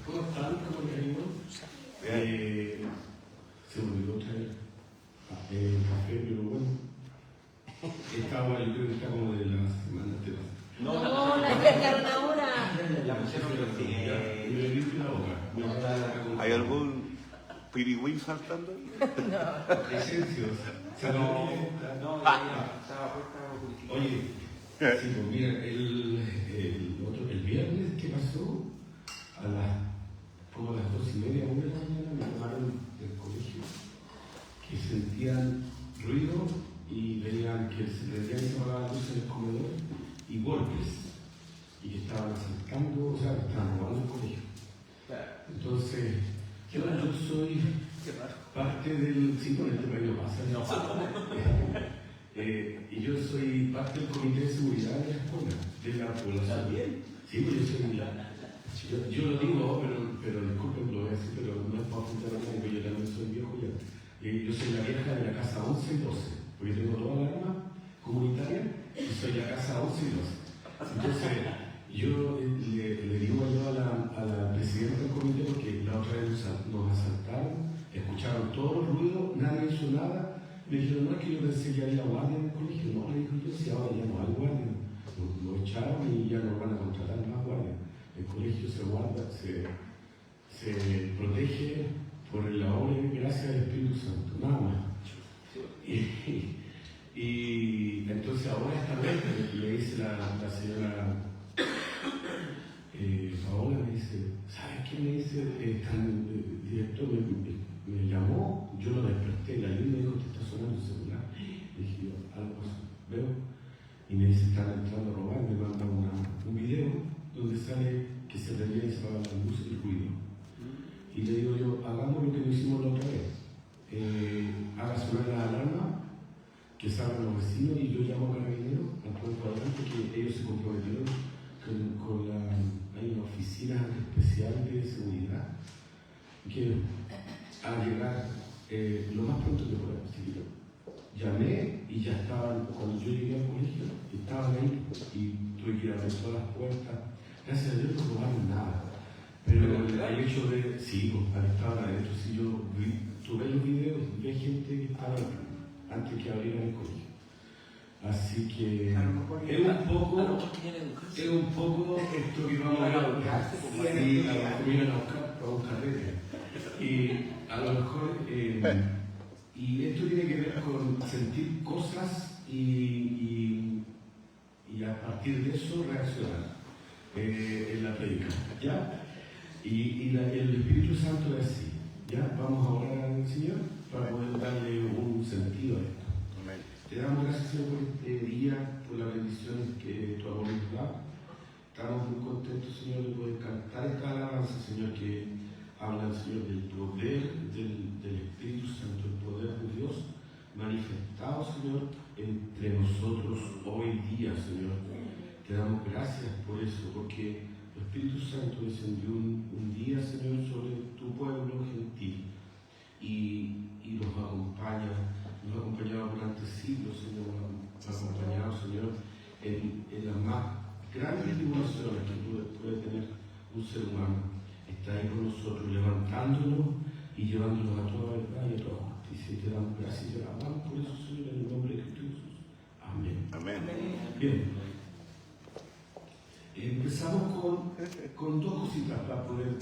¿Cómo están? ¿Cómo les ha ido? Se me olvidó traer café, pero bueno. Estaba, yo creo que está como de la semana anterior. No, la inventaron ahora. La pusieron me limpio la boca. ¿Hay algún pirigüín saltando ahí? No. Esencios. No, estaba puesta. Oye, sí, pues mira, el viernes que pasó, como a las 2:30, 1 de la mañana, me llamaron del colegio que sentían ruido y veían que se prendían y se apagaban luces en el comedor y golpes, y que estaban asaltando, o sea, que estaban robando el colegio. Entonces, yo soy parte del. Sí, con este país no pasa. Y yo soy parte del comité de seguridad de la escuela, de la población. ¿También? Sí, pues yo soy. Yo lo digo, pero disculpen, lo voy a decir, pero no es para apuntar a nadie, porque yo también soy viejo ya. Yo soy la vieja de la casa 11 y 12, porque tengo toda la arma comunitaria y soy la casa 11 y 12. Entonces, yo le digo yo a la presidenta del comité, porque la otra vez nos asaltaron, escucharon todo el ruido, nadie hizo nada. Me dijeron, no, es que yo pensé que había guardia en el colegio. No, le digo yo, si ahora ya no hay guardia. Lo echaron y ya no van a contratar más guardia. El colegio se guarda, se protege por la obra y gracia del Espíritu Santo, nada más. Y entonces ahora esta vez le dice la señora Paola, me dice, ¿sabes qué me dice? El director me llamó, yo lo desperté, la ayuda y me dijo, te está sonando el celular. Le dije yo, algo veo, y me dice, están entrando a robar, me manda un video donde sale que se prendía y se apaga la luz y el ruido. Y le digo yo, hagamos lo que no hicimos la otra vez. Haga sonar la alarma, que salgan los vecinos y yo llamo a Carabineros, al pueblo adelante, que ellos se comprometieron con hay una oficina especial de seguridad, que a llegar lo más pronto que pueda. Así que llamé y ya estaban, cuando yo llegué al colegio, estaban ahí y tuve que ir a abrir todas las puertas. Gracias a Dios no robaron nada. Pero el hecho de, sí, estaban adentro, si yo tuve los videos, vi gente que estaba antes que abrieran el colegio. Así que es un poco esto que vamos a ver, sí, a lo mejor vienen a buscar para un carrete. Y a lo mejor, y esto tiene que ver con sentir cosas y a partir de eso reaccionar en la predica, ¿ya? Y el Espíritu Santo es así, ¿ya? Vamos a orar al Señor para poder darle un sentido a esto. Amén. Te damos gracias, Señor, por este día, por la bendición que tu amor nos da. Estamos muy contentos, Señor, de poder cantar esta alabanza, Señor, que habla, Señor, del poder del Espíritu Santo, el poder de Dios manifestado, Señor, entre nosotros hoy día, Señor. Te damos gracias por eso, porque el Espíritu Santo descendió un día, Señor, sobre tu pueblo gentil y nos acompaña. Nos ha acompañado durante siglos, Señor, nos ha acompañado, Señor, en las más grandes tribulaciones que puede tener un ser humano. Está ahí con nosotros, levantándonos y llevándonos a toda verdad y a toda justicia. Y te damos gracias y te alabamos por eso, Señor, en el nombre de Cristo Jesús. Amén. Amén. Bien. Empezamos con dos cositas para poder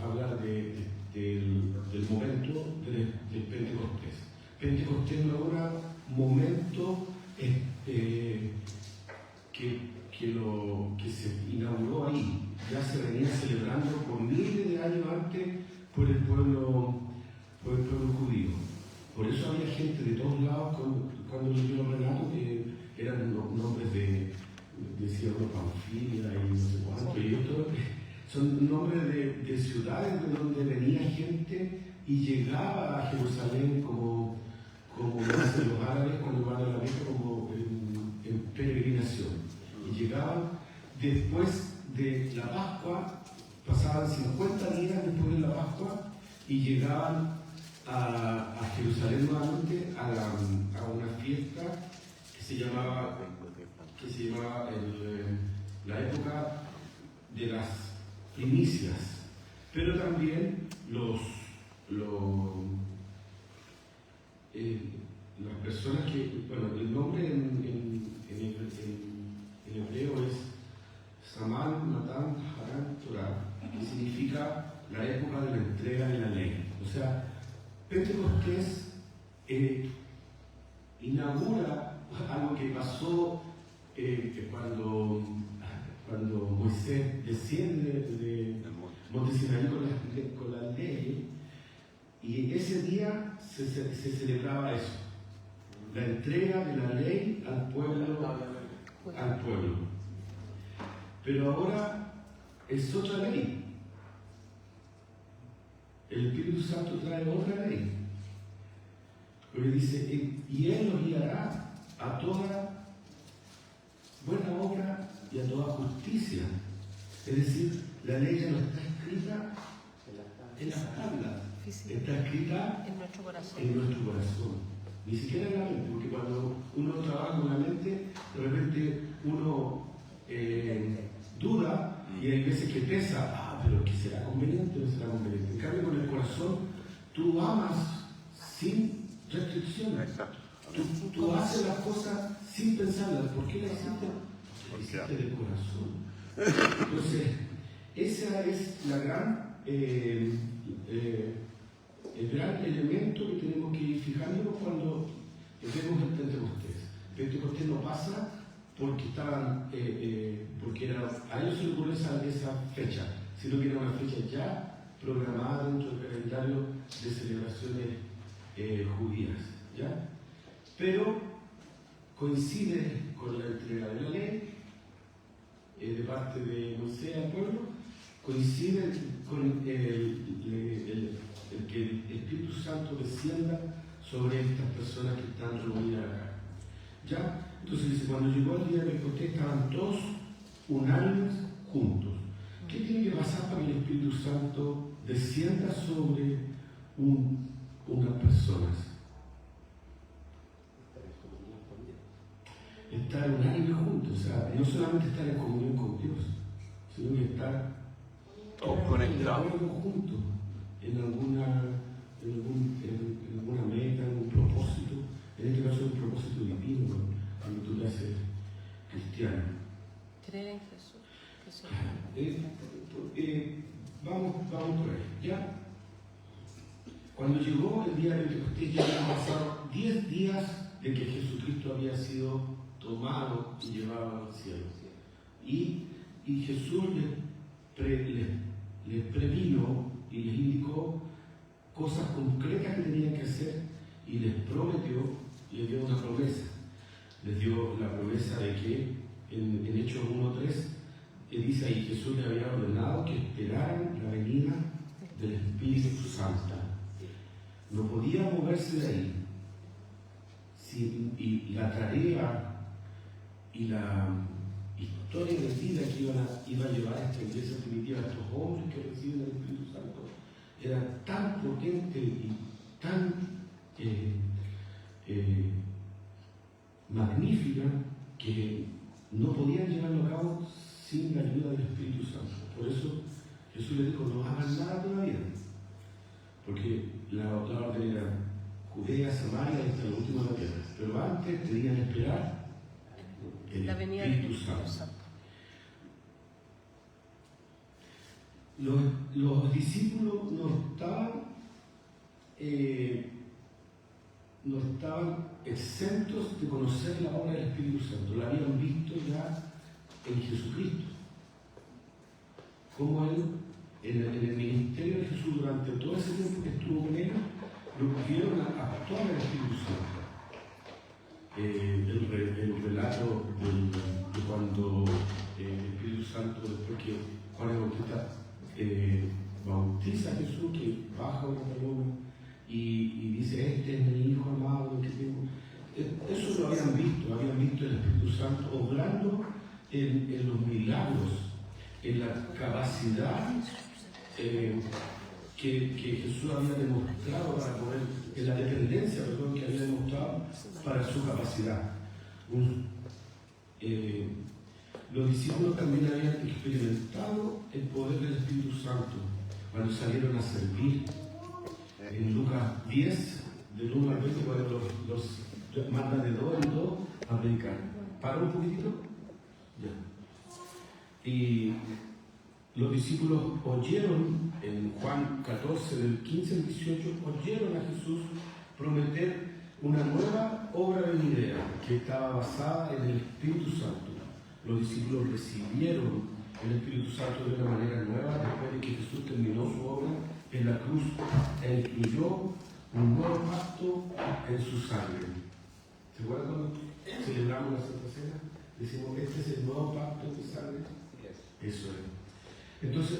hablar del momento del Pentecostés. Pentecostés no era un momento que se inauguró ahí, ya se venía celebrando por miles de años antes por el pueblo judío. Por eso había gente de todos lados cuando yo Renato, que eran nombres decía uno Panfilia y no sé cuánto, y otros son nombres de ciudades de donde venía gente y llegaba a Jerusalén como dicen los árabes cuando van a la Meca, como en peregrinación. Y llegaban después de la Pascua, pasaban 50 días después de la Pascua y llegaban a Jerusalén nuevamente a una fiesta que se llamaba la época de las primicias, pero también las personas que, bueno, el nombre en hebreo es Saman, Matan, Haran, Torah, que significa la época de la entrega de la ley. O sea, Pentecostés inaugura algo que pasó cuando Moisés desciende de Monte Sinaí con la ley, y ese día se celebraba eso, la entrega de la ley al pueblo. Pero ahora es otra ley. El Espíritu Santo trae otra ley. Porque dice, y Él los guiará a toda buena obra y a toda justicia. Es decir, la ley ya no está escrita en las tablas, está escrita En nuestro corazón. en nuestro corazón. Ni siquiera en la mente, porque cuando uno trabaja con la mente, de repente uno duda y hay veces que piensa, pero ¿qué será conveniente o no será conveniente? En cambio, con el corazón, tú amas sin restricciones. Tú haces las cosas sin pensarlas. ¿Por qué las hiciste? Porque hiciste de corazón. Entonces, esa es la el gran elemento que tenemos que ir fijándonos cuando vemos el Pentecostés. Pentecostés no pasa porque a ellos se les ocurrió esa fecha, sino que era una fecha ya programada dentro del calendario de celebraciones judías, ¿ya? Pero coincide con la entrega de la ley de parte de Moisés al pueblo, coincide con el que el Espíritu Santo descienda sobre estas personas que están reunidas acá, ¿ya? Entonces dice, cuando llegó el día de Pentecostés estaban todos unánimes juntos. ¿Qué tiene que pasar para que el Espíritu Santo descienda sobre unas personas? Estar unánime juntos, o sea, no solamente estar en comunión con Dios, sino que estar todos conectados juntos en alguna meta, en un propósito, en este caso un propósito divino, cuando tú te haces cristiano. Creer en Jesús. Vamos por ahí, ¿ya? Cuando llegó el día de Pentecostés ya habían pasado 10 días de que Jesucristo había sido tomado y llevado al cielo. Y Jesús les previno y les indicó cosas concretas que tenían que hacer y les prometió, les dio una promesa. Les dio la promesa de que en Hechos 1:3 dice ahí, Jesús le había ordenado que esperaran la venida del Espíritu Santo. No podía moverse de ahí. Y la tarea y la historia de vida que iba a llevar a esta iglesia primitiva, a estos hombres que reciben el Espíritu Santo, era tan potente y tan magnífica que no podían llevarlo a cabo sin la ayuda del Espíritu Santo. Por eso Jesús les dijo, no hagan nada todavía, porque la orden era Judea, Samaria y hasta el último de la tierra. Pero antes tenían que esperar el Espíritu Santo. Los discípulos no estaban exentos de conocer la obra del Espíritu Santo. La habían visto ya en Jesucristo. Como él, en el ministerio de Jesús, durante todo ese tiempo que estuvo con ellos, lo vieron actuar el Espíritu Santo. El relato de cuando el Espíritu Santo, después que Juan el Bautista bautiza a Jesús, que baja una paloma y dice, este es mi Hijo amado, que tengo. Eso lo habían visto el Espíritu Santo obrando en los milagros, en la capacidad que Jesús había demostrado para poder, en la dependencia, que había demostrado para su capacidad. Los discípulos también habían experimentado el poder del Espíritu Santo cuando salieron a servir. En Lucas 10, del 1 al 20, cuando los mandan de dos en dos a predicar. ¿Para un poquitito? Ya. Y los discípulos oyeron, en Juan 14, del 15 al 18, oyeron a Jesús prometer una nueva obra venidera que estaba basada en el Espíritu Santo. Los discípulos recibieron el Espíritu Santo de una manera nueva después de que Jesús terminó su obra en la cruz e incluyó un nuevo pacto en su sangre. ¿Se acuerdan cuando celebramos la Santa Cena? Decimos, este es el nuevo pacto en mi sangre. Eso es. Entonces,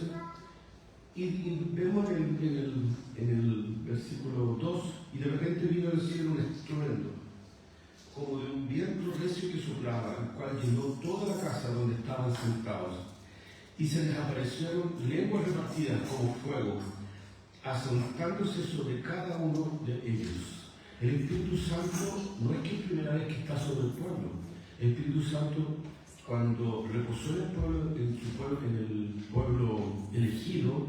y vemos en el versículo 2, y de repente vino del cielo un estruendo, como de un viento recio que soplaba, el cual llenó toda la casa donde estaban sentados. Y se les aparecieron lenguas repartidas como fuego, asentándose sobre cada uno de ellos. El Espíritu Santo no es que es primera vez que está sobre el pueblo. El Espíritu Santo, cuando reposó en el pueblo elegido,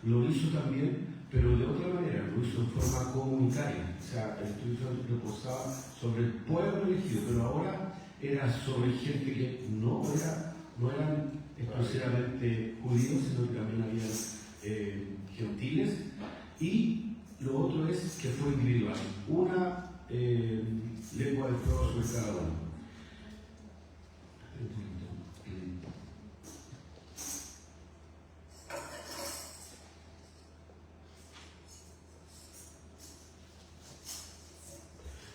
lo hizo también, pero de otra manera, lo hizo en forma comunitaria. O sea, el Espíritu Santo reposaba sobre el pueblo elegido, pero ahora era sobre gente que no eran exclusivamente judíos, sino que también había gentiles. Y lo otro es que fue individual, una lengua de fuego sobre cada uno.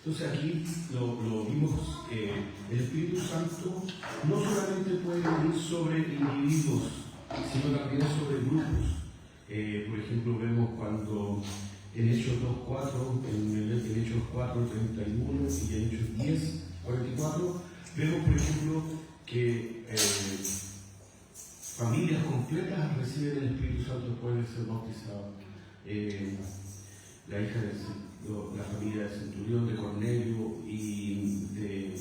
Entonces aquí lo vimos, el Espíritu Santo no solamente puede venir sobre individuos, sino también sobre grupos. Por ejemplo, vemos cuando en Hechos 2.4, en Hechos 4.31 y en Hechos 10.44, vemos, por ejemplo, que familias completas reciben el Espíritu Santo después de ser bautizados. La hija la familia de Centurión, de Cornelio y de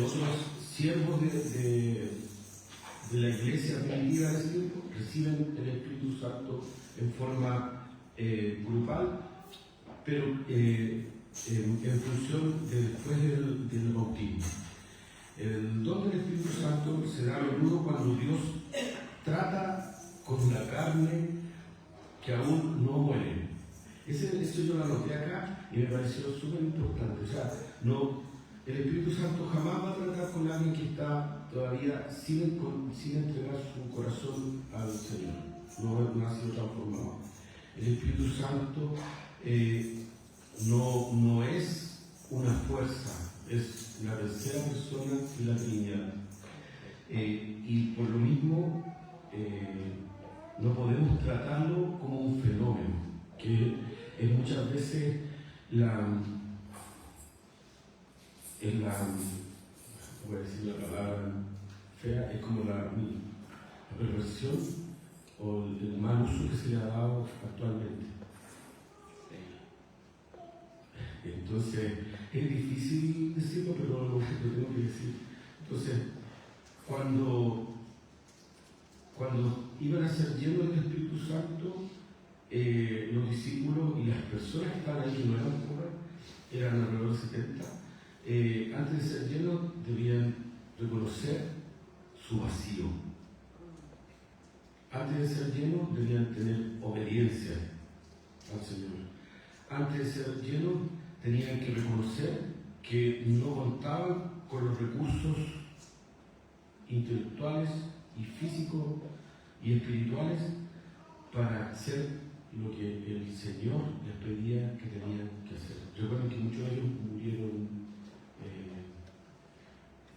otros siervos de la iglesia primitiva de ese tiempo, reciben el Espíritu Santo en forma grupal, pero en función después del bautismo. El don del Espíritu Santo se da a menudo cuando Dios trata con la carne que aún no muere. Eso yo lo anoté acá y me pareció súper importante. O sea, el Espíritu Santo jamás va a tratar con alguien que está todavía sin entregar su corazón al Señor. No ha sido transformado. El Espíritu Santo no es una fuerza, es la tercera persona de la Trinidad. Y por lo mismo no podemos tratarlo como un fenómeno, que es muchas veces voy a decir la palabra fea, es como la perversión o el mal uso que se le ha dado actualmente. Entonces, es difícil decirlo, pero lo tengo que decir. Entonces, cuando iban a ser llenos del Espíritu Santo, los discípulos y las personas que estaban ahí, que no eran pocas, eran alrededor de 70, antes de ser llenos debían reconocer su vacío. Antes de ser llenos debían tener obediencia al Señor. Antes de ser llenos tenían que reconocer que no contaban con los recursos intelectuales y físicos y espirituales para hacer lo que el Señor les pedía que tenían que hacer. Recuerden que muchos de ellos murieron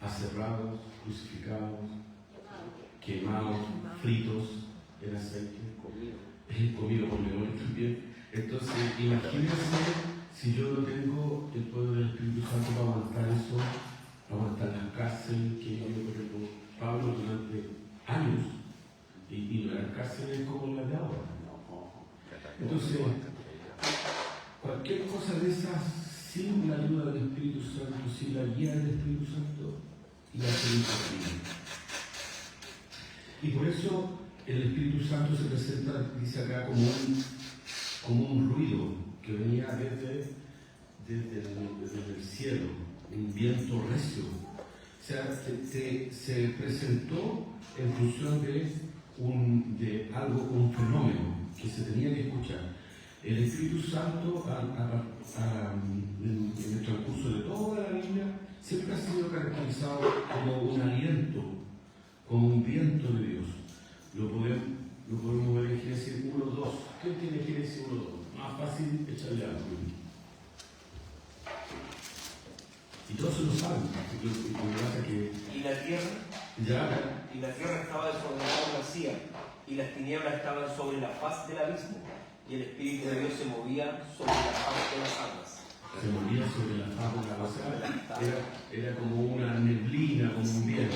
aserrados, crucificados, quemados, fritos en aceite, comido por leones también. Entonces, imagínense si yo no tengo el poder del Espíritu Santo para aguantar eso, aguantar las cárceles que vivió, por ejemplo, Pablo durante años, y las cárceles como las de ahora. Entonces, cualquier cosa de esas, sin la ayuda del Espíritu Santo, sin la guía del Espíritu Santo, y hace lo imposible. Y por eso el Espíritu Santo se presenta, dice acá, como un ruido que venía desde el cielo, un viento recio. O sea, se presentó en función de algo, un fenómeno que se tenía que escuchar. El Espíritu Santo, en el transcurso de toda la Biblia, siempre ha sido caracterizado como un aliento, como un viento de Dios. Lo podemos ver en Génesis 1:2. ¿Qué tiene Génesis 1:2? Más fácil echarle algo. Y todos se lo saben. Lo que pasa que Y la tierra estaba desordenada y vacía, y las tinieblas estaban sobre la faz del abismo, y el Espíritu de Dios se movía sobre la faz de las aguas. se movía sobre la faz de la osa, era como una neblina, como un viento.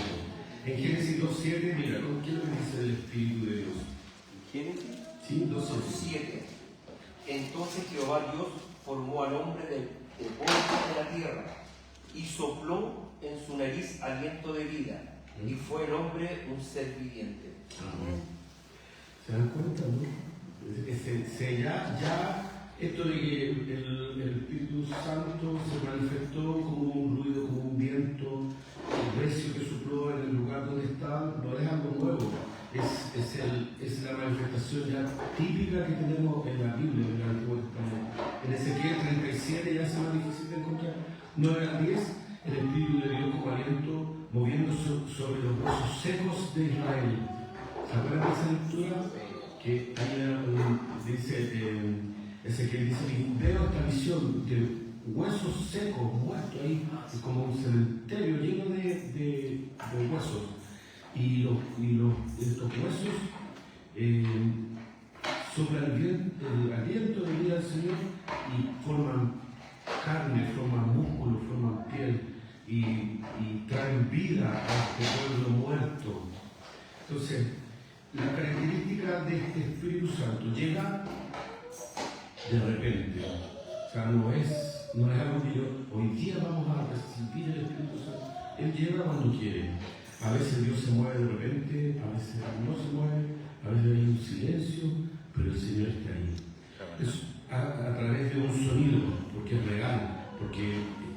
En Génesis 2:7, mira, ¿qué es lo que dice el Espíritu de Dios? Génesis Sí, 2:7. 7. Entonces Jehová Dios formó al hombre del polvo de la tierra y sopló en su nariz aliento de vida, y fue el hombre un ser viviente. Amén. ¿Se dan cuenta, no? Ya esto de que el Espíritu Santo se manifestó como un ruido, como un viento recio que sopló en el lugar donde está, no es algo nuevo. Es la manifestación ya típica que tenemos en la Biblia, en el Antiguo Testamento. En Ezequiel 37 ya es más difícil de encontrar. 9-10, el Espíritu de Dios como aliento moviéndose sobre los huesos secos de Israel. ¿Se acuerdan de esa lectura? Que ahí dice, Ezequiel dice, veo esta visión de huesos secos, muertos ahí, como un cementerio lleno de huesos. Y estos huesos soplan el aliento de vida del Señor y forman carne, forman músculo, forman piel y traen vida a este pueblo muerto. Entonces, la característica de este Espíritu Santo llega de repente. O sea, no es algo que hoy día vamos a recibir el Espíritu Santo. Él llega cuando quiere. A veces Dios se mueve de repente, a veces no se mueve, a veces hay un silencio, pero el Señor está ahí. Es a través de un sonido, porque es real, porque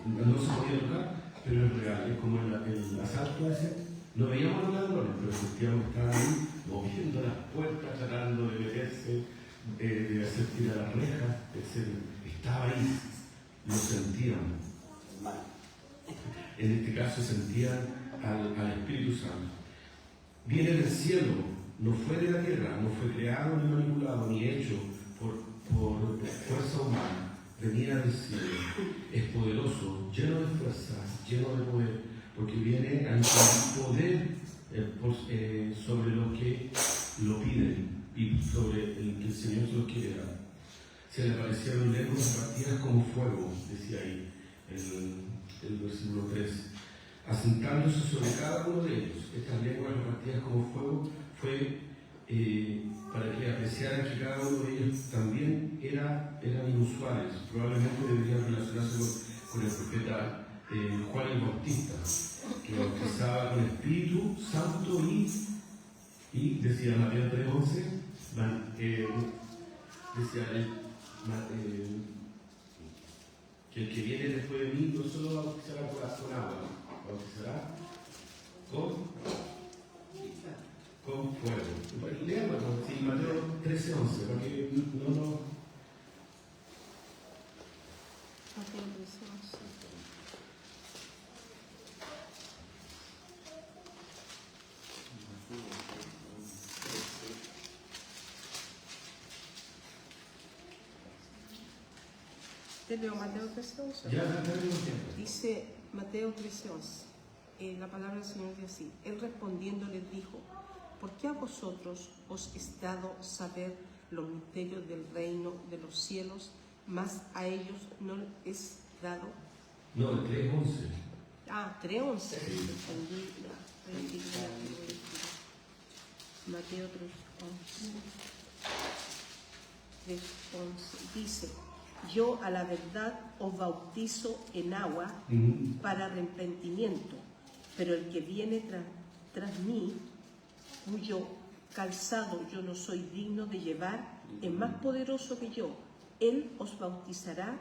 no se podía tocar, pero es real. Es como el asalto ese. No veíamos a los ladrones, pero sentíamos que estaban ahí moviendo las puertas, tratando de meterse, de hacer tirar las rejas, etc. Estaba ahí, lo sentían. En este caso sentían al Espíritu Santo. Viene del cielo, no fue de la tierra, no fue creado ni manipulado ni hecho por fuerza humana. Venía del cielo, es poderoso, lleno de fuerza, lleno de poder, porque viene a imponer poder sobre los que lo piden y sobre el que el Señor se los quiere dar. Se le aparecieron lenguas repartidas como fuego, decía ahí el versículo 3, asentándose sobre cada uno de ellos. Estas lenguas repartidas como fuego fue para que apreciaran que cada uno de ellos también eran inusuales. Probablemente deberían relacionarse con el profeta Juan el Bautista, que bautizaba con Espíritu Santo y decía Mateo 3:11, decía que el que viene después de mí no solo bautizará con agua, bautizará con fuego. Leamos, sí, Mateo 13:11, porque no. Mateo 13:11. Te leo Mateo 13:11. Ya tenemos tiempo. Dice Mateo 13:11. La palabra del Señor dice así: Él respondiendo les dijo: ¿por qué a vosotros os es dado saber los misterios del reino de los cielos, mas a ellos no es dado? No, el 3:11. 3:11. Sí. Mateo 3:11 dice: yo a la verdad os bautizo en agua para arrepentimiento, Pero el que viene tras mí, cuyo calzado yo no soy digno de llevar, es más poderoso que yo. Él os bautizará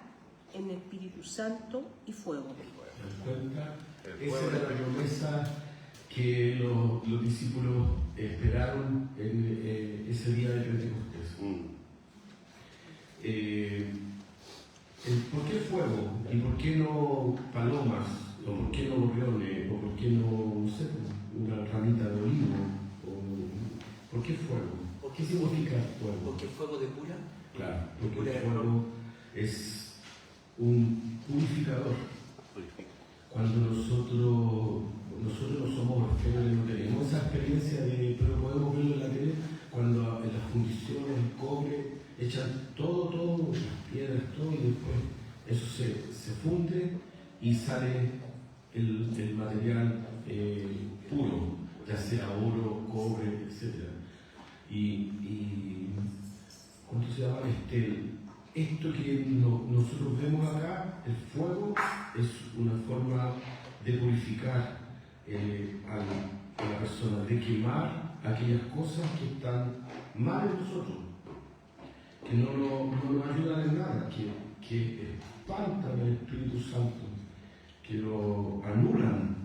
en Espíritu Santo y fuego. ¿Te das cuenta? Esa era la promesa que los discípulos esperaron en ese día de Pentecostés. ¿Por qué fuego? ¿Y por qué no palomas? ¿O por qué no gorriones? ¿O por qué no sé, una ramita de olivo? ¿Por qué fuego? ¿Qué significa fuego? Porque fuego de cura. Claro, porque Cura el de fuego es un purificador. Cuando nosotros no somos orfebres, no tenemos esa experiencia pero podemos verlo en la tele, cuando en las fundiciones, el cobre, echan todo, las piedras, todo, y después eso se funde y sale el material puro, ya sea oro, cobre, etc. Y ¿cuánto se llama? Esto que nosotros vemos acá, el fuego, es una forma de purificar a la persona, de quemar aquellas cosas que están mal en nosotros, que no nos ayudan en nada, que espantan al Espíritu Santo, que lo anulan,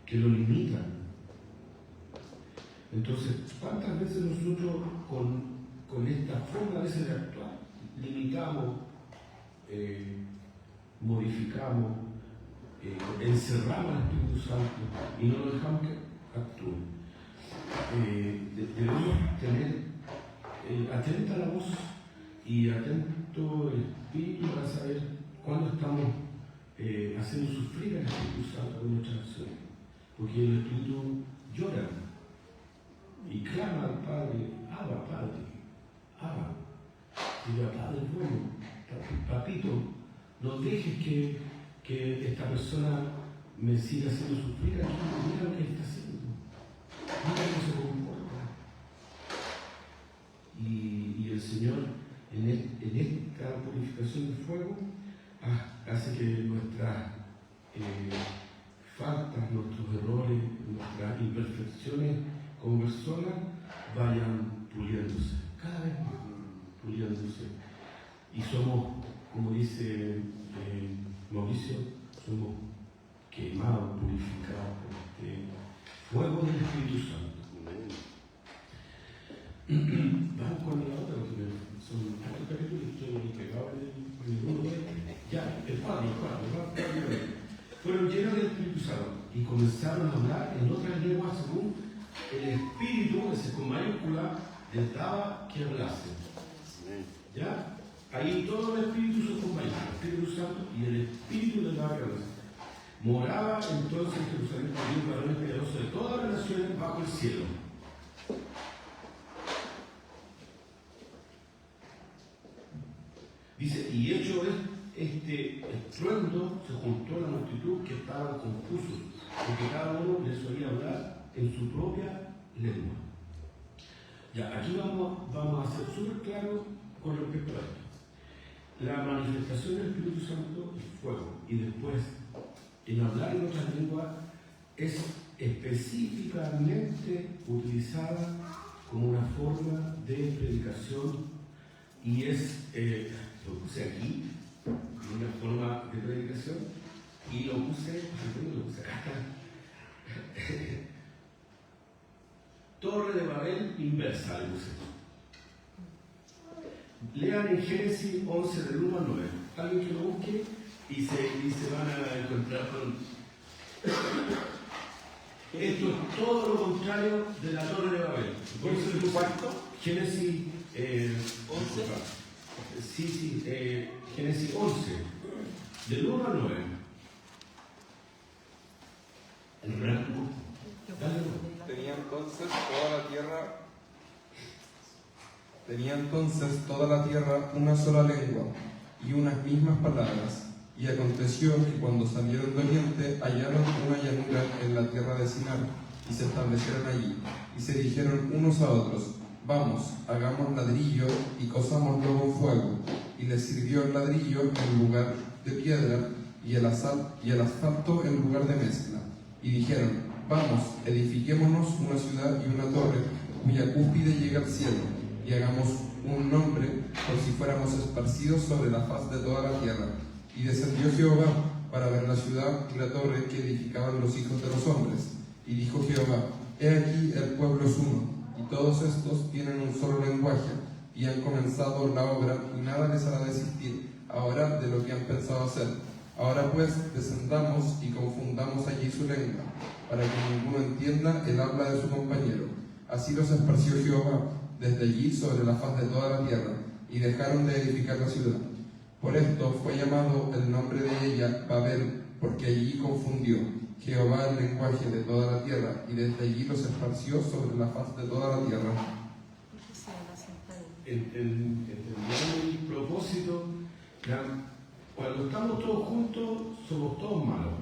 que lo limitan. Entonces, ¿cuántas veces nosotros con esta forma a veces de actuar limitamos, modificamos, encerramos al Espíritu Santo y no lo dejamos que actúe? Debemos tener atenta la voz y atento el Espíritu para saber cuándo estamos haciendo sufrir al Espíritu Santo con nuestras acciones, porque el Espíritu llora y clama al Padre: Abba, Padre, Abba. Y el Padre es bueno, papito, no dejes que esta persona me siga haciendo sufrir aquí. Mira lo que está haciendo, mira cómo se comporta. Y el Señor, en esta purificación del fuego, hace que nuestras faltas, nuestros errores, nuestras imperfecciones como personas vayan puliéndose, cada vez más puliéndose. Y somos, como dice Mauricio, somos quemados, purificados por este fuego del Espíritu Santo. Vamos con la otra, porque son cuatro capítulos, estoy pegado en el uno. Ya, el cuatro. Fueron llenos del Espíritu Santo y comenzaron a hablar en otras lenguas según el Espíritu, ese con mayúscula, les daba que hablasen. ¿Ya? Ahí todo el Espíritu se con mayúscula, el Espíritu Santo, y el Espíritu les daba que hablasen. Moraba entonces en Jerusalén un varón piadoso de todas las naciones bajo el cielo. Dice, y hecho este estruendo, se juntó la multitud que estaban confusos, porque cada uno les oía hablar en su propia lengua. Ya, aquí vamos a ser súper claros con respecto a esto. La manifestación del Espíritu Santo es fuego, y después, en hablar en otras lenguas, es específicamente utilizada como una forma de predicación, y es, lo puse aquí, una forma de predicación, y lo puse acá. Torre de Babel inversa, le puse. Lean en Génesis 11 del 1 al 9. Alguien que lo busque y se van a encontrar con... Esto es todo lo contrario de la Torre de Babel. Por eso le puse Génesis 11. Sí, Génesis 11, del 1 al 9. El blanco. Tenía entonces toda la tierra una sola lengua y unas mismas palabras. Y aconteció que cuando salieron de Oriente hallaron una llanura en la tierra de Sinar y se establecieron allí. Y se dijeron unos a otros: vamos, hagamos ladrillo y cosámoslo con fuego. Y les sirvió el ladrillo en lugar de piedra, y el asfalto en lugar de mezcla. Y dijeron, vamos, edifiquémonos una ciudad y una torre cuya cúspide llega al cielo, y hagamos un nombre por si fuéramos esparcidos sobre la faz de toda la tierra. Y descendió Jehová para ver la ciudad y la torre que edificaban los hijos de los hombres. Y dijo Jehová, he aquí el pueblo es uno, y todos estos tienen un solo lenguaje, y han comenzado la obra, y nada les hará desistir ahora de lo que han pensado hacer. Ahora pues, descendamos y confundamos allí su lengua, para que ninguno entienda el habla de su compañero. Así los esparció Jehová desde allí sobre la faz de toda la tierra, y dejaron de edificar la ciudad. Por esto fue llamado el nombre de ella Babel, porque allí confundió Jehová el lenguaje de toda la tierra, y desde allí los esparció sobre la faz de toda la tierra. Entendemos el propósito. Cuando estamos todos juntos, somos todos malos.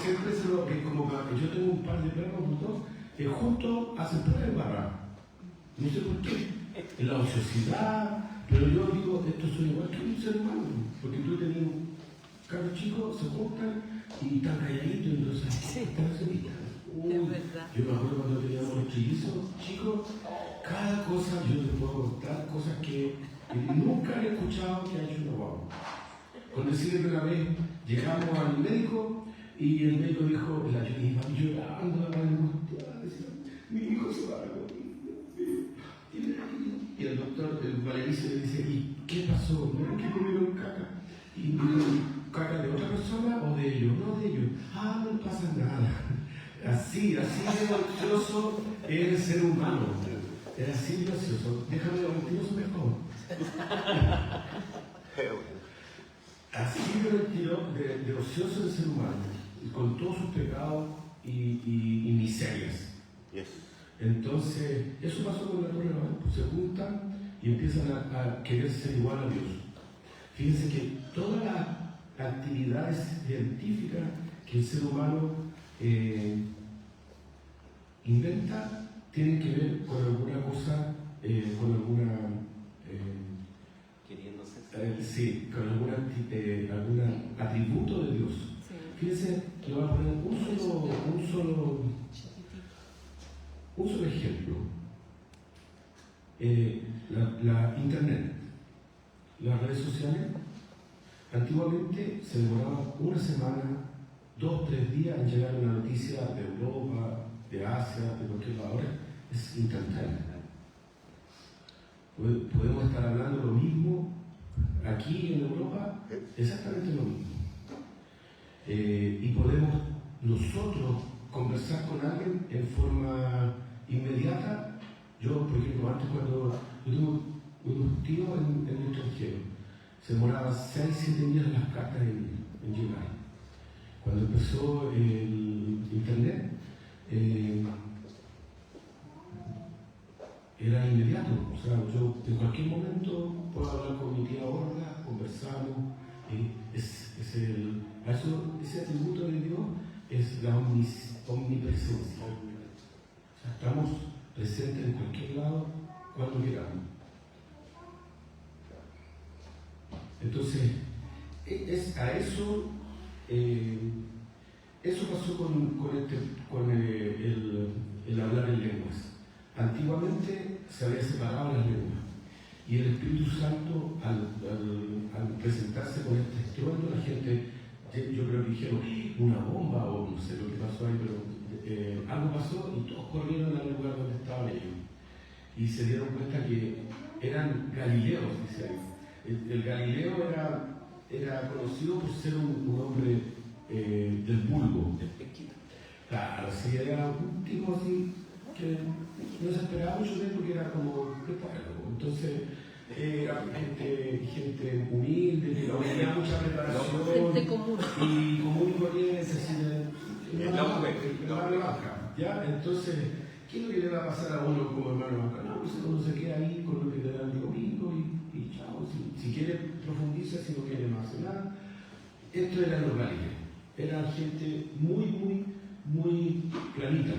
Siempre es lo que, como yo tengo un par de perros juntos, que juntos hacen pura de barra. No sé por qué. En la ociosidad, pero yo digo, estos son igual que un ser humano. Porque tú tenías un carro chico, se juntan y están calladitos, entonces están solitas. Es verdad. Yo me acuerdo cuando teníamos los trillizos chicos, cada cosa yo te puedo contar, cosas que nunca he escuchado que ha hecho una guagua. Con decirle que una vez llegamos al médico y el médico dijo, la iba llorando, angustiada, decía, mi hijo se va a morir. Y el doctor, el valerizo le dice, ¿y qué pasó? ¿No es que comieron caca? ¿Y caca de otra persona o de ellos? No, de ellos. Ah, no pasa nada. Así de ocioso es el ser humano. Es así de ocioso. Déjame de mentiroso mejor. Así de ocioso es el ser humano, con todos sus pecados y miserias. Yes. Entonces, eso pasó con la Torre de Babel. Pues se juntan y empiezan a querer ser igual a Dios. Fíjense que todas las actividades científicas que el ser humano inventa tienen que ver con alguna cosa, con alguna sí, con algún atributo de Dios. Sí. Fíjense, le voy a poner un solo ejemplo. La internet, las redes sociales, antiguamente se demoraba una semana, 2 o 3 días en llegar una noticia de Europa, de Asia, de cualquier lado. Ahora es instantánea. Podemos estar hablando lo mismo aquí en Europa, exactamente lo mismo. Y podemos nosotros conversar con alguien en forma inmediata. Yo, por ejemplo, antes cuando yo tengo unos tíos en el extranjero, se demoraban 6-7 días las cartas en llegar. Cuando empezó el internet, era inmediato. O sea, yo en cualquier momento puedo hablar con mi tía Orla, conversamos. Ese atributo de Dios es la omnipresencia. O sea, estamos presentes en cualquier lado cuando queramos. Entonces, eso pasó con el hablar en lenguas. Antiguamente se había separado las lenguas y el Espíritu Santo al presentarse con este estruendo, la gente, yo creo que dijeron una bomba o no sé lo que pasó ahí, pero algo pasó y todos corrieron al lugar donde estaban ellos y se dieron cuenta que eran galileos, dice ahí. El Galileo era conocido por ser un hombre del vulgo. Claro, sí, era un tipo así que no se esperaba mucho de él porque era como prepáralo. Entonces, era gente humilde, que no tenía mucha preparación. Gente común. Y común y corriente, así de baja. ¿Ya? Entonces, ¿qué es lo que le va a pasar a uno como hermano baja? No, pues uno se queda ahí con lo que le da el domingo y chao. Si quiere profundiza, si no quiere no hace nada. Esto eran los galileos. Eran gente muy planita.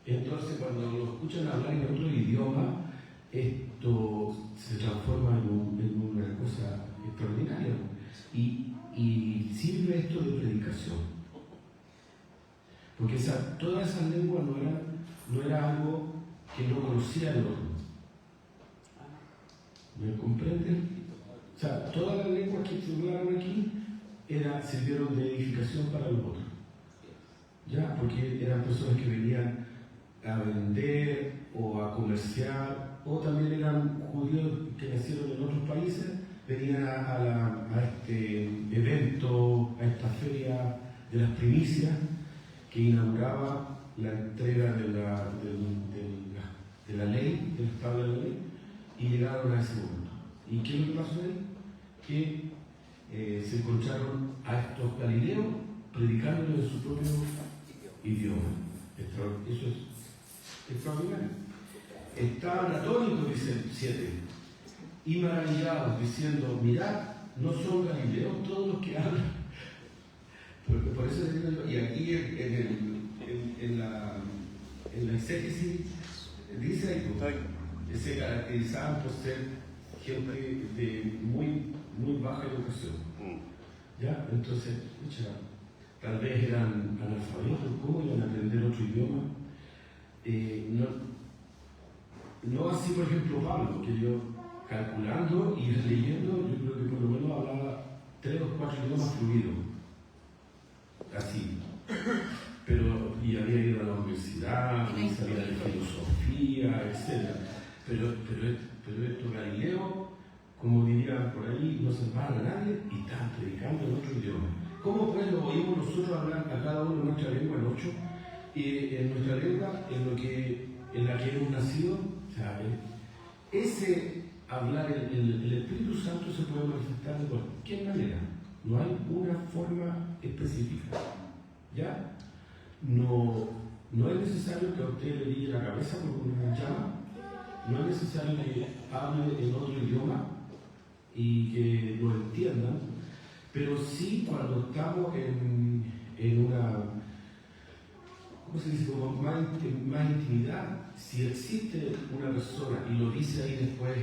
Entonces, cuando lo escuchan hablar en otro idioma, esto se transforma en una cosa extraordinaria. Y y sirve esto de predicación. Porque todas esas lenguas no era algo que no conocía el otro. ¿Me comprenden? O sea, todas las lenguas que se hablaron aquí sirvieron de edificación para los otros. ¿Ya? Porque eran personas que venían a vender o a comerciar, o también eran judíos que nacieron en otros países, venían a este evento, a esta feria de las primicias que inauguraba la entrega de la ley, del estado de la ley, y llegaron a ese momento. ¿Y qué le pasó ahí? Que se encontraron a estos galileos predicando en su propio idioma. Eso es extraordinario. Estaban atónitos, dice el 7, y maravillados, diciendo: mirad, no son galileos todos los que hablan. Por eso digo yo, y aquí en la exégesis dice ahí, se caracterizaban por ser gente de muy baja educación. ¿Ya? Entonces, tal vez eran analfabetos. ¿Cómo iban a aprender otro idioma? No así, por ejemplo, Pablo, que yo, calculando y leyendo, yo creo que por lo menos hablaba 3 o 4 idiomas fluidos. Así. Y había ido a la universidad, y sabía de filosofía, etc. Pero estos galileos, como dirían por ahí, no se van a nadie y están predicando en otro idioma. ¿Cómo pues lo oímos nosotros hablar a cada uno en nuestra lengua, en 8? Y en nuestra lengua, en la que hemos nacido, o sea, ese hablar, el Espíritu Santo se puede manifestar de cualquier manera. No hay una forma específica. ¿Ya? No es necesario que a usted le brille la cabeza por una llama. No es necesario que hable en otro idioma y que lo entiendan. Pero sí, cuando estamos en una, ¿cómo se dice? Como más intimidad, si existe una persona, y lo dice ahí después,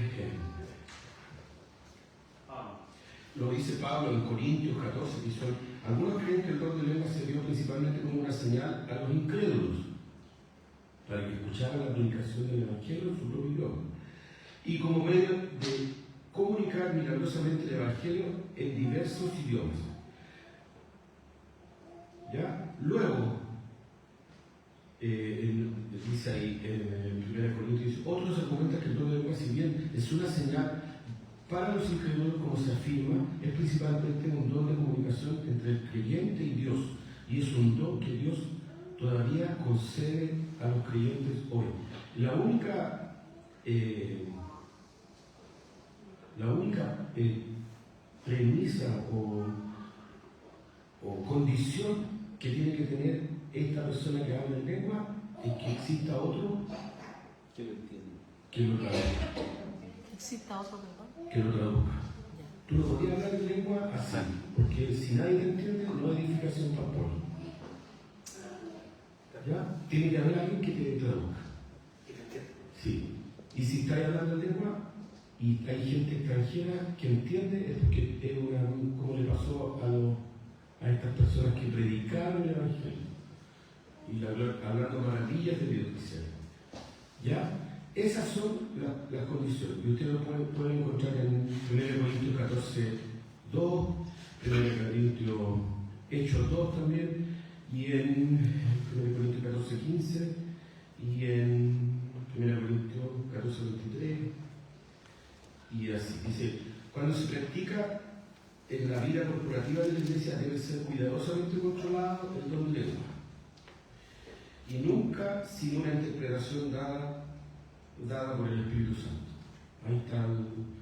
lo dice Pablo en Corintios 14, que algunos creen que el don de lengua se dio principalmente como una señal a los incrédulos, para que escucharan la predicación del Evangelio en su propio idioma, y como medio de comunicar milagrosamente el Evangelio en diversos idiomas. ¿Ya? Luego, dice ahí en 1 Corintios, otros argumentan que el don de lengua, si bien es una señal para los incrédulos, como se afirma, es principalmente un don de comunicación entre el creyente y Dios, y es un don que Dios todavía concede a los creyentes hoy. La única premisa o condición que tiene que tener esta persona que habla en lengua es que exista otro que lo entienda, que lo traduzca. ¿Exista otro, perdón? Que lo traduzca. Tú no podías hablar en lengua así, porque si nadie te entiende, no hay edificación para el pueblo. ¿Ya? Tiene que haber alguien que te traduzca. Sí. Y si estás hablando en lengua y hay gente extranjera que entiende, es porque es como le pasó a estas personas que predicaron el Evangelio y hablando maravillas de Dios cristiano. ¿Ya? Esas son las condiciones. Y ustedes lo pueden encontrar en 1 Corintios 14, 2, 1 Corintios Hechos 2 también, y en 1 Corintios 14, 15, y en 1 Corintios 14, 23, y así. Dice, cuando se practica en la vida corporativa de la iglesia debe ser cuidadosamente controlado el don de lengua, y nunca sin una interpretación dada por el Espíritu Santo. Ahí está,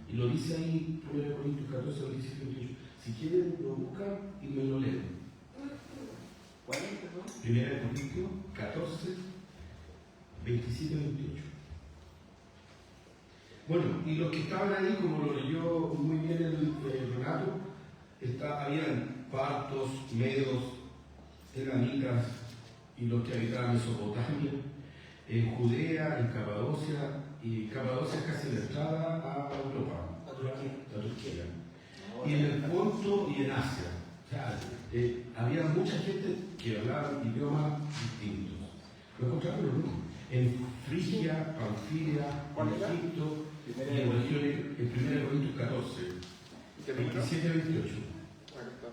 y lo dice ahí 1 Corintios 14, 27, 28. Si quieren, lo buscan y me lo leen. ¿Cuál es, perdón? 1 Corintios 14, 27, 28. Bueno, y los que estaban ahí, como lo leyó muy bien el Renato, habían partos, medos, elamitas y los que habitaban Mesopotamia, en Judea, en Capadocia, y Capadocia es casi la entrada a Europa, a Turquía, y en el Ponto y en Asia. sea, había mucha gente que hablaba idiomas distintos. Lo encontramos lo mismo. En Frigia, Panfilia, Egipto, y en regiones, en 1 Corintios 14, ¿Qué número? 27 a 28. Acá está.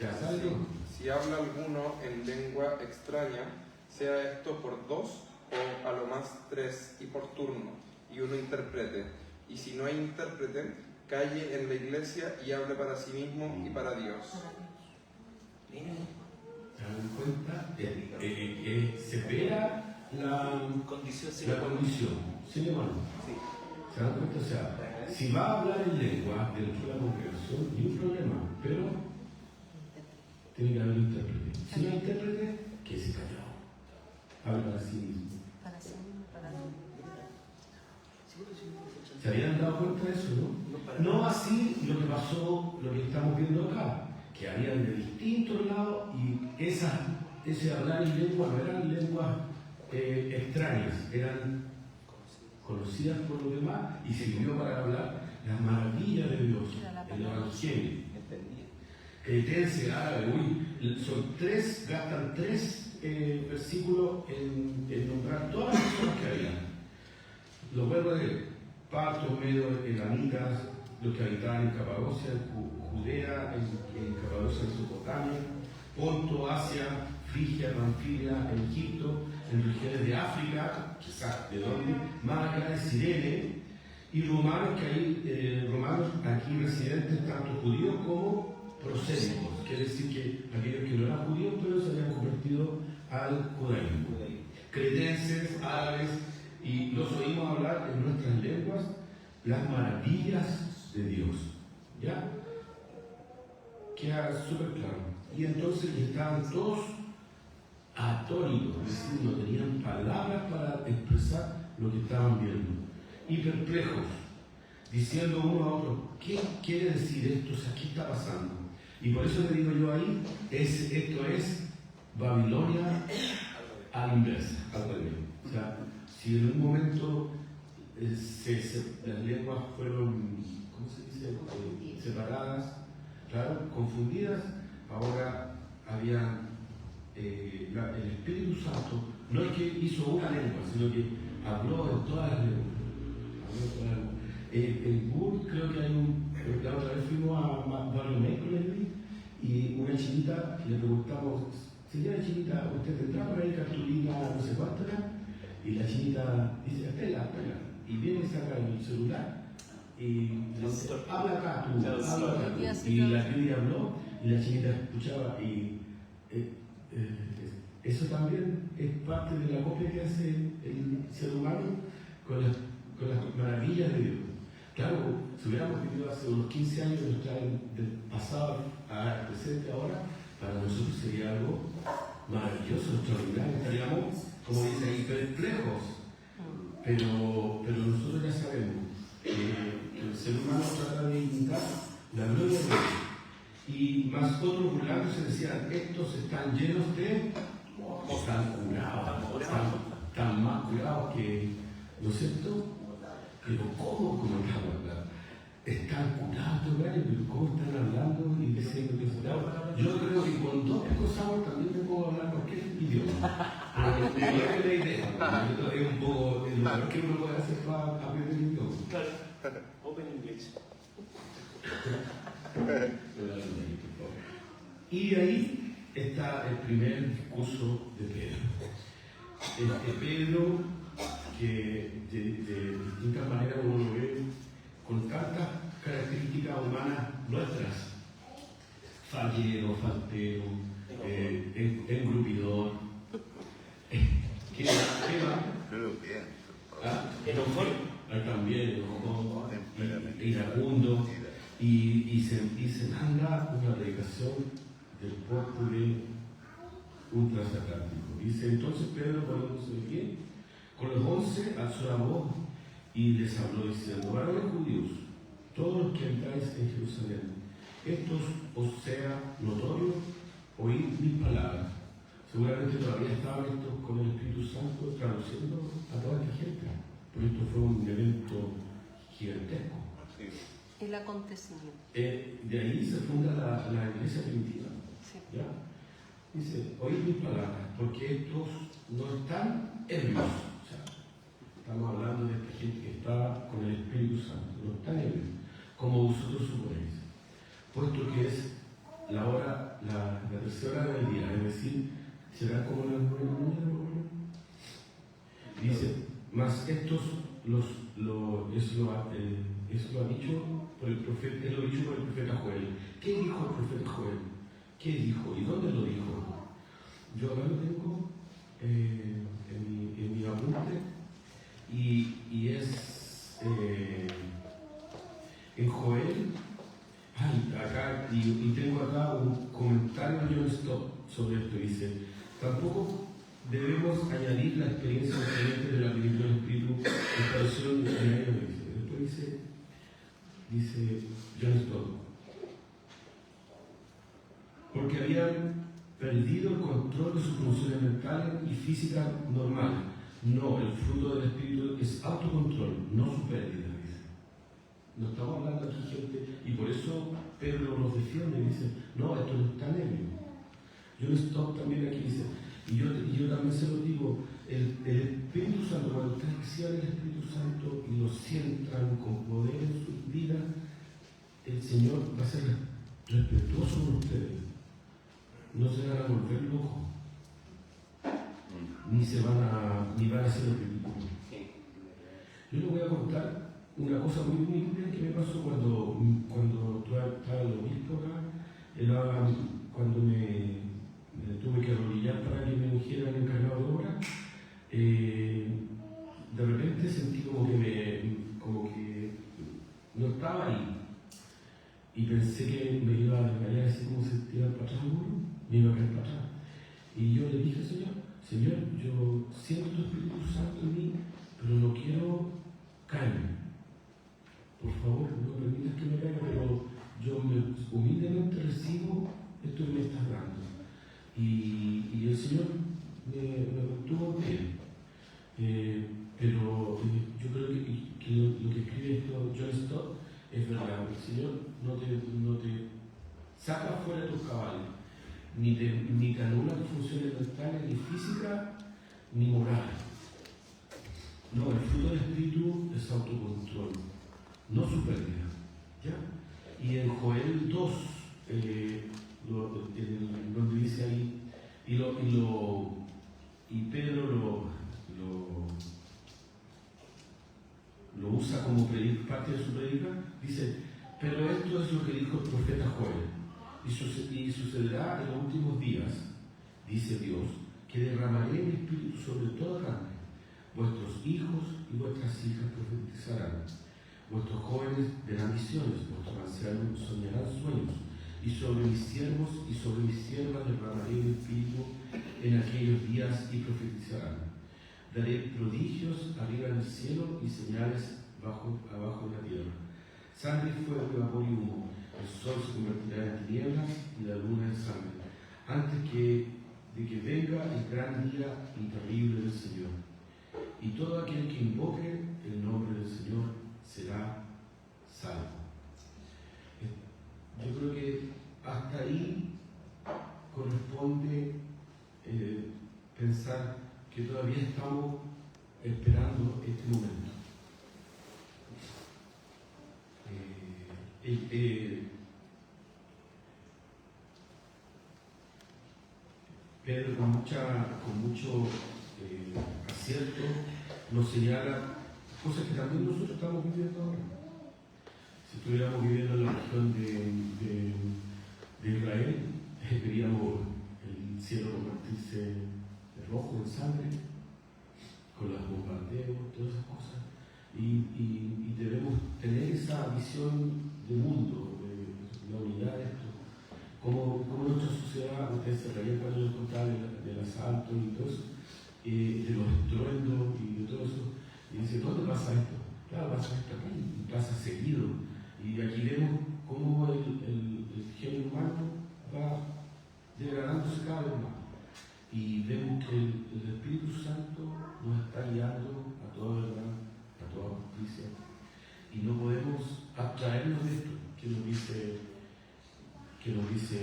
¿Ya sabes? ¿No? Si habla alguno en lengua extraña, sea esto por 2 o a lo más 3 y por turno, y uno interprete. Y si no hay intérprete, calle en la iglesia y hable para sí mismo y para Dios. ¿Se dan cuenta? Separa la Condición condición. Sin embargo, ¿se dan cuenta? O sea, si va a hablar en lengua dentro de la congregación, ni un problema, pero tiene que haber un intérprete. Si no hay intérprete, que se callado. Habla para sí mismo. Para sí mismo, para Dios. ¿Se habían dado cuenta de eso, no? No así lo que pasó, lo que estamos viendo acá, que habían de distintos lados y ese hablar en lengua no eran lenguas extrañas, eran conocidas por los demás y sirvió para hablar las maravillas de Dios, el Evangelio. Cretense, árabe, gastan 3 versículos en nombrar todas las personas que había. Los verbos de Partos, Medos, Elamitas, los que habitaban en Capadocia, Judea, en Capadocia, Mesopotamia, Ponto, Asia, Frigia, Panfilia, Egipto, en regiones de África, quizás de dónde, más acá de Cirene, y romanos, que hay romanos aquí residentes, tanto judíos como prosélitos, quiere decir que aquellos que no eran judíos, pero se habían convertido al judaísmo. Cretenses, árabes, y los oímos hablar en nuestras lenguas las maravillas de Dios. ¿Ya? Queda súper claro. Y entonces estaban todos atónitos, es decir, no tenían palabras para expresar lo que estaban viendo. Y perplejos, diciendo uno a otro, ¿qué quiere decir esto? O sea, ¿qué está pasando? Y por eso le digo yo ahí, esto es Babilonia a la inversa, al revés. O sea, si en un momento las lenguas fueron, ¿cómo se dice? Separadas, claro, confundidas, ahora había el Espíritu Santo, no es que hizo una lengua, sino que habló en todas las lenguas. En Google creo que hay la otra vez fuimos a Barrio México y una chinita, le preguntamos, señora chinita, ¿usted tendrá por ahí cartulina no sé cuánto era? Y la chinita dice, espera, y viene y saca el celular y le dice, habla acá tú, habla acá tú. Y la Biblia habló y la chinita escuchaba y eso también es parte de la copia que hace el ser humano con las maravillas de Dios. Claro, si hubiéramos vivido hace unos 15 años del pasado al presente ahora, para nosotros sería algo maravilloso, extraordinario. Estaríamos, como dice ahí, perplejos. Pero nosotros ya sabemos que el ser humano trata de imitar la gloria de Dios. Y más otros burlándose decían, estos están llenos de... están curados, están más curados que... ¿No es cierto? Pero ¿cómo están hablando? Están curados estos gallos, pero ¿cómo están hablando y diciendo que están curados? Yo creo que con 2 cosas también me puedo hablar cualquier idioma. Pero no es la idea. Es un poco lo mejor que uno puede hacer para aprender el idioma. Claro, Open English. Y ahí está el primer discurso de Pedro. Pedro, que de distintas maneras uno lo ve con tantas características humanas nuestras: fallero, faltero, engrupidor, ¿qué también enojón, iracundo, y se manda una predicación del pueblo ultrasatánico. Dice entonces Pedro, poniéndose de pie, con los 11 alzó la voz y les habló diciendo: varones judíos, todos los que habitáis en Jerusalén, estos os sea notorio, oíd mis palabras. Seguramente todavía estaban estos con el Espíritu Santo traduciendo a toda esta gente, porque esto fue un evento gigantesco. El acontecimiento. De ahí se funda la iglesia primitiva. Sí. ¿Ya? Dice, oíd mis palabras, porque estos no están ebrios. O sea, estamos hablando de esta gente que está con el Espíritu Santo, no están ebrios, como vosotros suponéis, puesto que es la hora, la tercera hora del día, es decir, será como las 9 de la mañana. Dice, mas estos eso lo ha dicho por el profeta, es lo dicho por el profeta Joel. ¿Qué dijo el profeta Joel? ¿Qué dijo? ¿Y dónde lo dijo? Yo acá lo tengo en mi apunte y es en Joel. Acá, y tengo acá un comentario de John Stott sobre esto. Dice, tampoco debemos añadir la experiencia diferente de la plenitud del Espíritu en traducción de la Biblia. Después dice John Stott, porque habían perdido el control de sus funciones mentales y físicas normales. No, el fruto del Espíritu es autocontrol, no su pérdida. No estamos hablando aquí, gente, y por eso Pedro nos defiende y dice, no, esto no está ebrio. John Stott también aquí dice, y yo también se lo digo, el Espíritu Santo, cuando ustedes reciban el Espíritu Santo y lo sientan con poder en sus vidas, el Señor va a ser respetuoso con ustedes. No se van a volver locos, ni van a ser ridículos. Yo les voy a contar una cosa muy humilde que me pasó cuando estaba el obispo acá, cuando me tuve que arrodillar para que me ungieran encargado de obra. De repente sentí como que no estaba ahí y pensé que me iba a desmayar, así como se tiran para atrás me iba a caer para atrás. Y yo le dije al Señor, yo siento tu Espíritu Santo en mí, pero no quiero caerme. Por favor, no permitas que me caiga, pero yo humildemente recibo esto que me estás dando. Y el Señor me mantuvo bien. Pero yo creo que lo que escribe esto John Stott es verdad. El Señor no te saca fuera de tus cabales, ni te anula tus funciones mentales, ni físicas, ni morales. No, el fruto del Espíritu es autocontrol, no su pérdida. ¿Ya? Y en Joel 2, donde dice ahí, y Pedro lo usa como parte de su predica, dice, pero esto es lo que dijo el profeta Joel, y sucederá en los últimos días, dice Dios, que derramaré mi espíritu sobre toda carne. Vuestros hijos y vuestras hijas profetizarán, vuestros jóvenes verán visiones, vuestros ancianos soñarán sueños, y sobre mis siervos y sobre mis siervas derramaré mi espíritu en aquellos días y profetizarán. Daré prodigios arriba en el cielo y señales abajo de la tierra. Sangre, fuego, vapor y humo. El sol se convertirá en tinieblas y la luna en sangre, antes de que venga el gran día y terrible del Señor. Y todo aquel que invoque el nombre del Señor será salvo. Yo creo que hasta ahí corresponde pensar que todavía estamos esperando este momento. Pedro con mucho acierto nos señala cosas que también nosotros estamos viviendo ahora. Si estuviéramos viviendo en la región de Israel, veríamos el cielo convertirse de rojo en sangre, con los bombardeos, todas esas cosas. Y debemos tener esa visión de mundo, de la unidad de esto. Como nuestra sociedad, ustedes se reían cuando yo contaba del asalto y todo eso, de los estruendos y de todo eso. Y dice, ¿dónde pasa esto? Claro, pasa esto aquí, y pasa seguido. Y aquí vemos cómo el genio humano va degradándose cada vez más. Y vemos que el Espíritu Santo nos está guiando a toda verdad, a toda justicia. Y no podemos abstraernos de esto que nos dice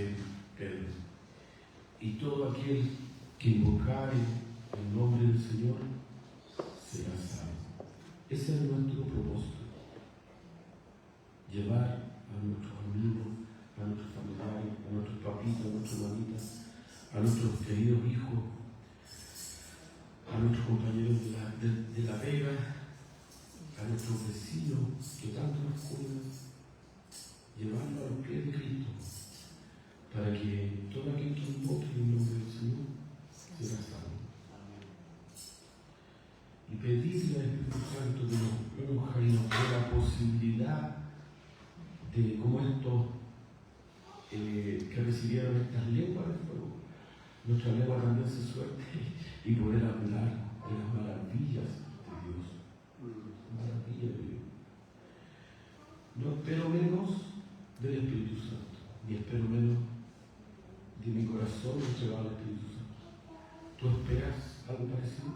Pedro. y todo aquel que invocare el nombre del Señor será salvo. Ese es nuestro propósito. Llevar a nuestros amigos, a nuestros familiares, a nuestros papitos, a nuestras mamitas, a nuestros queridos hijos, a nuestros compañeros de la pega, a nuestros vecinos que tanto nos cuidan, llevarlo a los pies de Cristo, para que todo aquel que invoque el nombre del Señor será salvo. Y pedirle al Espíritu Santo que nos dé la posibilidad de, como estos que recibieron estas lenguas de fuego, nuestra lengua también se suelte y poder hablar de las maravillas de Dios. Maravillas de Dios. No espero menos del Espíritu Santo, ni espero menos de mi corazón entregado al Espíritu Santo. ¿Tú esperas algo parecido?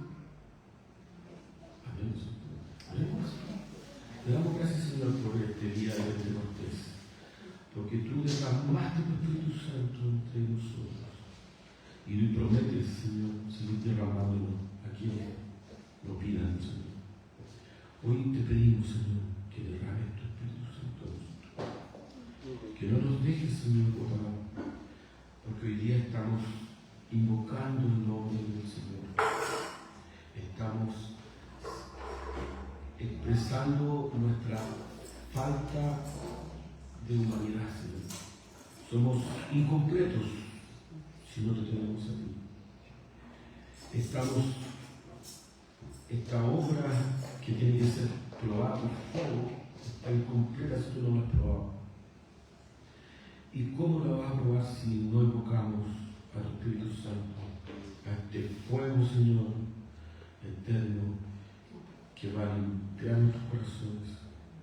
Amén. Amén. Te damos gracias, Señor, por este día de Pentecostés, porque tú derramaste tu Espíritu Santo entre nosotros. Y hoy prometes, Señor, seguir derramándolo a quienes lo pidan, Señor. Hoy te pedimos, Señor, que derrames tu Espíritu Santo a nosotros. Que no nos dejes, Señor, papá, porque hoy día estamos invocando el nombre del Señor. Estamos expresando nuestra falta de humanidad, Señor. Somos incompletos si no te tenemos a ti. Esta obra que tiene que ser probada por fuego está incompleta si tú no la has probado. ¿Y cómo la vas a probar si no invocamos a tu Espíritu Santo, a este fuego, Señor, eterno, que va a limpiar nuestros corazones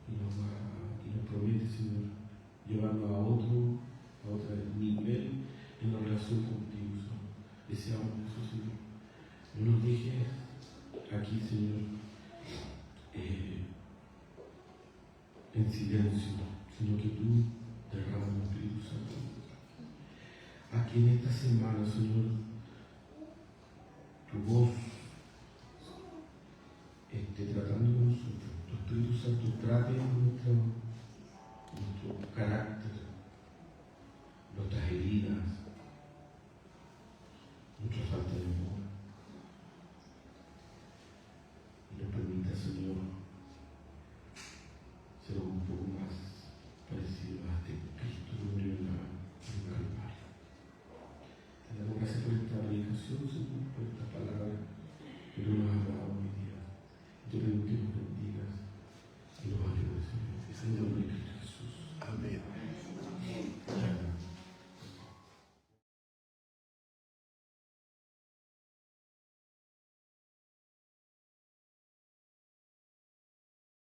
y nos promete, Señor, llevarnos a otro nivel en la relación contigo, Señor? Deseamos eso, Señor. No nos dejes aquí, Señor, en silencio, sino que tú derramas el Espíritu Santo. Aquí en esta semana, Señor, tu voz esté tratando con nosotros. Tu Espíritu Santo trate nuestro carácter, nuestras heridas, nuestra falta de amor. Y nos permita, Señor, ser un poco más parecido a este Cristo que murió en el Calvario. Te damos gracias por esta predicación, Señor, por esta palabra que tú nos has dado hoy día.